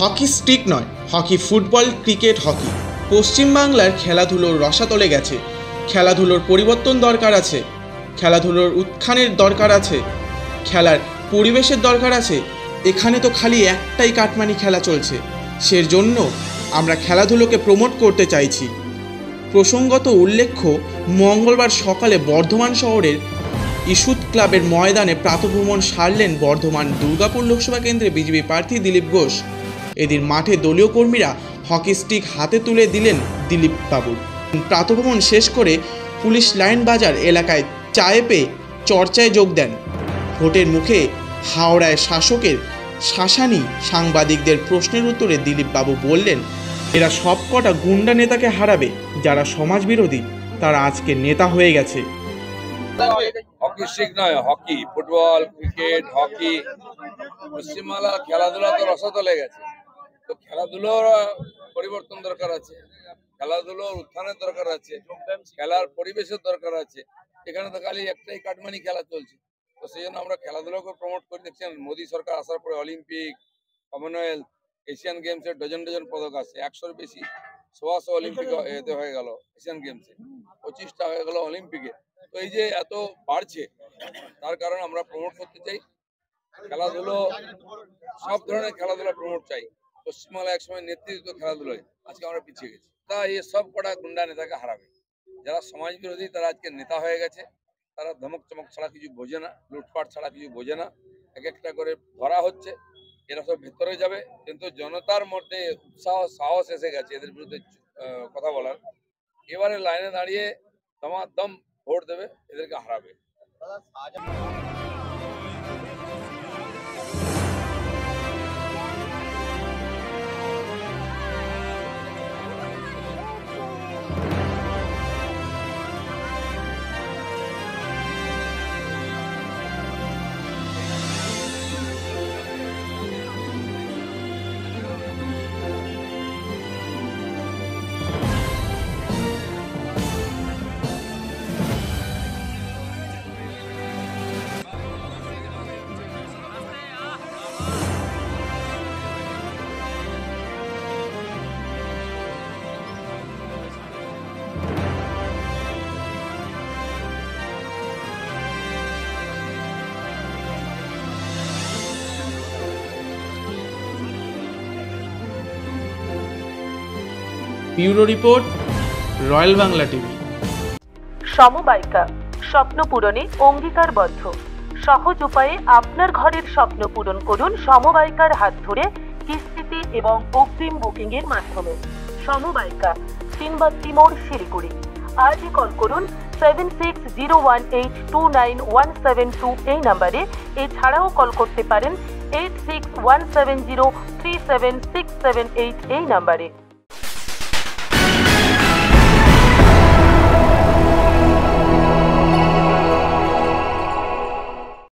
Hockey stick নয়, hockey football, cricket, hockey. পশ্চিমবাংলার খেলাধুলোর রসাতলে গেছে। খেলাধুলোর পরিবর্তন দরকার আছে, খেলাধুলোর উত্থানের দরকার আছে, খেলার পরিবেশের দরকার আছে। এখানে তো খালি একটাই কাটমানি খেলা চলছে। সেজন্য আমরা খেলাধুলোকে প্রমোট করতে চাইছি। প্রসঙ্গত উল্লেখ্য, মঙ্গলবার সকালে বর্ধমান শহরের ইস্যুথ ক্লাবের ময়দানে প্রাতঃভ্রমণ সারলেন বর্ধমান দুর্গাপুর লোকসভা কেন্দ্রে বিজেপি প্রার্থী দিলীপ ঘোষ। এদিন মাঠে দলীয় কর্মীরা হকি স্টিক হাতে তুলে দিলেন দিলীপ বাবুর। প্রাতঃভ্রমণ শেষ করে পুলিশ লাইন বাজার এলাকায় চায়ে পেয়ে চর্চায় যোগ দেন। ভোটের মুখে হাওড়ায় শাসকের শাসানি সাংবাদিকদের প্রশ্নের উত্তরে দিলীপ বাবু বললেন, এরা সবকটা গুন্ডা নেতাকে হারাবে। যারা সমাজবিরোধী তারা আজকে নেতা হয়ে গেছে। হকি স্টিক নয়, হকি, ফুটবল, ক্রিকেট, হকি। পশ্চিমবাংলার খেলাধুলা তো রসাতলে গেছে। তো খেলাধুলোর পরিবর্তন দরকার আছে, খেলাধুলোর উত্থানের দরকার আছে, খেলার পরিবেশের দরকার আছে। এখানে তো খালি একটাই কাটমানি খেলা চলছে। তো সেই জন্য আমরা খেলাধুলাকে প্রমোট করে দেখছেন। মোদী সরকার আসার পরে অলিম্পিক, কমনওয়েলথ, এশিয়ান গেমসের ডজন ডজন পদক আছে। 100-র বেশি, 100 অলিম্পিক এতে হয়ে গেল, এশিয়ান গেমসে 25টা হয়ে গেল অলিম্পিকে। তো এই যে এত বাড়ছে, তার কারণে আমরা প্রমোট করতে চাই খেলাধুলো, সব ধরনের খেলাধুলা প্রমোট চাই। পশ্চিমবাংলা একসময় নেতৃত্ব খেলাধুলোয়, আজকে আমরা পিছিয়ে গেছি। তা এই সব কটা গুন্ডা নেতাকে হারাবে। যারা সমাজ বিরোধী তারা আজকে নেতা হয়ে গেছে। তারা ধমক চমক ছাড়া কিছু বোঝে না, লুটপাট ছাড়া কিছু বোঝে না। এক একটা করে ধরা হচ্ছে, এরা সব ভেতরে যাবে। কিন্তু জনতার মধ্যে উৎসাহ সাহস এসে গেছে এদের বিরুদ্ধে কথা বলার। এবারে লাইনে দাঁড়িয়ে দমাদম ভোট দেবে, এদেরকে হারাবে। Bureau report, royal Bangla TV. সমবায়িকা, স্বপ্ন পূরণে অঙ্গীকারবদ্ধ। সহজ উপায়ে আপনার ঘরের স্বপ্ন পূরণ করুন সমবায়িকার হাত ধরে, কিস্তিতে এবং অগ্রিম বুকিং এর মাধ্যমে। সমবায়িকা, তিনবাত্তি মোড়, শিলিগুড়ি। আজই কল করুন 7601829172 এই নাম্বারে। এছাড়াও কল করতে পারেন 8617037678 এই নাম্বারে।